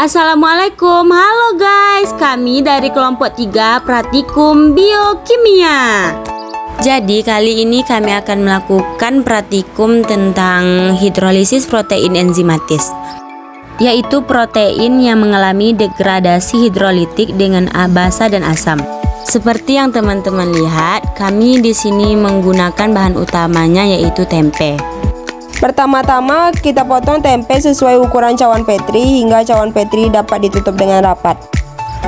Assalamualaikum, halo guys, kami dari kelompok 3 Praktikum Biokimia. Jadi kali ini kami akan melakukan praktikum tentang hidrolisis protein enzimatis, yaitu protein yang mengalami degradasi hidrolitik dengan basa dan asam. Seperti yang teman-teman lihat, kami di sini menggunakan bahan utamanya yaitu tempe. Pertama-tama kita potong tempe sesuai ukuran cawan Petri hingga cawan Petri dapat ditutup dengan rapat.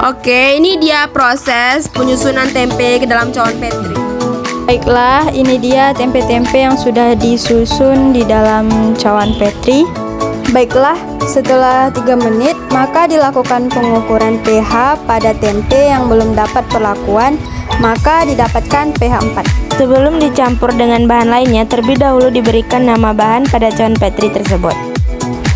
Oke, ini dia proses penyusunan tempe ke dalam cawan Petri. Baiklah, ini dia tempe-tempe yang sudah disusun di dalam cawan Petri. Baiklah, setelah 3 menit maka dilakukan pengukuran pH pada tempe yang belum dapat perlakuan, maka didapatkan pH 4. Sebelum dicampur dengan bahan lainnya, terlebih dahulu diberikan nama bahan pada cawan Petri tersebut.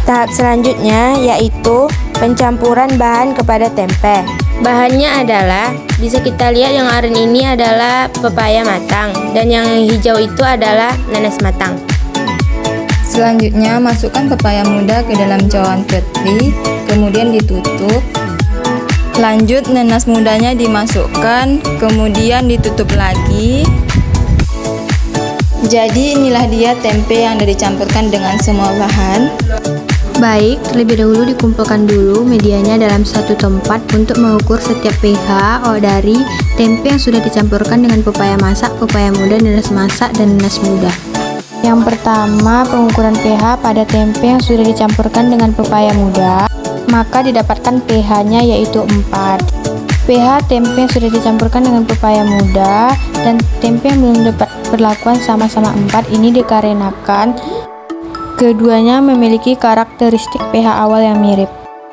Tahap selanjutnya yaitu pencampuran bahan kepada tempe. Bahannya adalah, bisa kita lihat yang oranye ini adalah pepaya matang dan yang hijau itu adalah nanas matang. Selanjutnya masukkan pepaya muda ke dalam cawan Petri, kemudian ditutup. Lanjut nanas mudanya dimasukkan, kemudian ditutup lagi. Jadi inilah dia tempe yang sudah dicampurkan dengan semua bahan. Baik, terlebih dahulu dikumpulkan dulu medianya dalam satu tempat untuk mengukur setiap pH dari tempe yang sudah dicampurkan dengan pepaya masak, pepaya muda, nanas masak, dan nanas muda. Yang pertama, pengukuran pH pada tempe yang sudah dicampurkan dengan pepaya muda, maka didapatkan pH-nya yaitu 4. pH tempe yang sudah dicampurkan dengan pepaya muda dan tempe yang belum dapat perlakuan sama-sama 4 ini dikarenakan keduanya memiliki karakteristik pH awal yang mirip.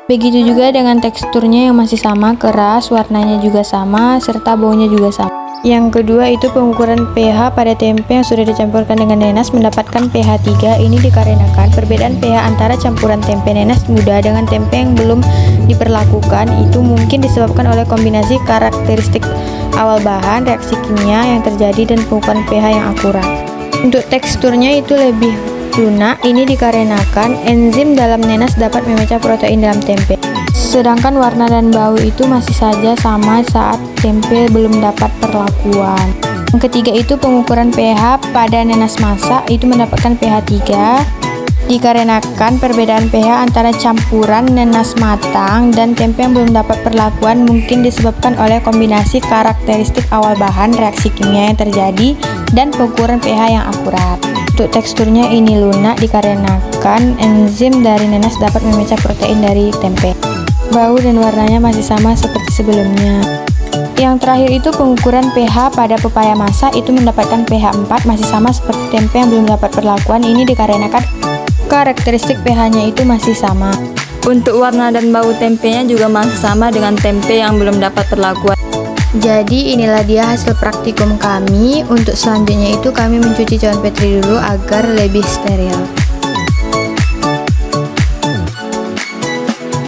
Begitu juga dengan teksturnya yang masih sama, keras, warnanya juga sama, serta baunya juga sama. Yang kedua itu pengukuran pH pada tempe yang sudah dicampurkan dengan nanas mendapatkan pH 3. Ini dikarenakan perbedaan pH antara campuran tempe nanas muda dengan tempe yang belum diperlakukan itu mungkin disebabkan oleh kombinasi karakteristik awal bahan, reaksi kimia yang terjadi, dan pengukuran pH yang akurat. Untuk teksturnya itu lebih lunak, ini dikarenakan enzim dalam nanas dapat memecah protein dalam tempe. Sedangkan warna dan bau itu masih saja sama saat tempe belum dapat perlakuan. Yang ketiga itu pengukuran pH pada nanas masak itu mendapatkan pH 3 dikarenakan perbedaan pH antara campuran nanas matang dan tempe yang belum dapat perlakuan mungkin disebabkan oleh kombinasi karakteristik awal bahan, reaksi kimia yang terjadi, dan pengukuran pH yang akurat. Untuk teksturnya ini lunak dikarenakan enzim dari nanas dapat memecah protein dari tempe. Bau dan warnanya masih sama seperti sebelumnya. Yang terakhir itu pengukuran pH pada pepaya masak itu mendapatkan pH 4 masih sama seperti tempe yang belum dapat perlakuan. Ini dikarenakan karakteristik pH-nya itu masih sama. Untuk warna dan bau tempenya juga masih sama dengan tempe yang belum dapat perlakuan. Jadi inilah dia hasil praktikum kami. Untuk selanjutnya itu kami mencuci cawan Petri dulu agar lebih steril.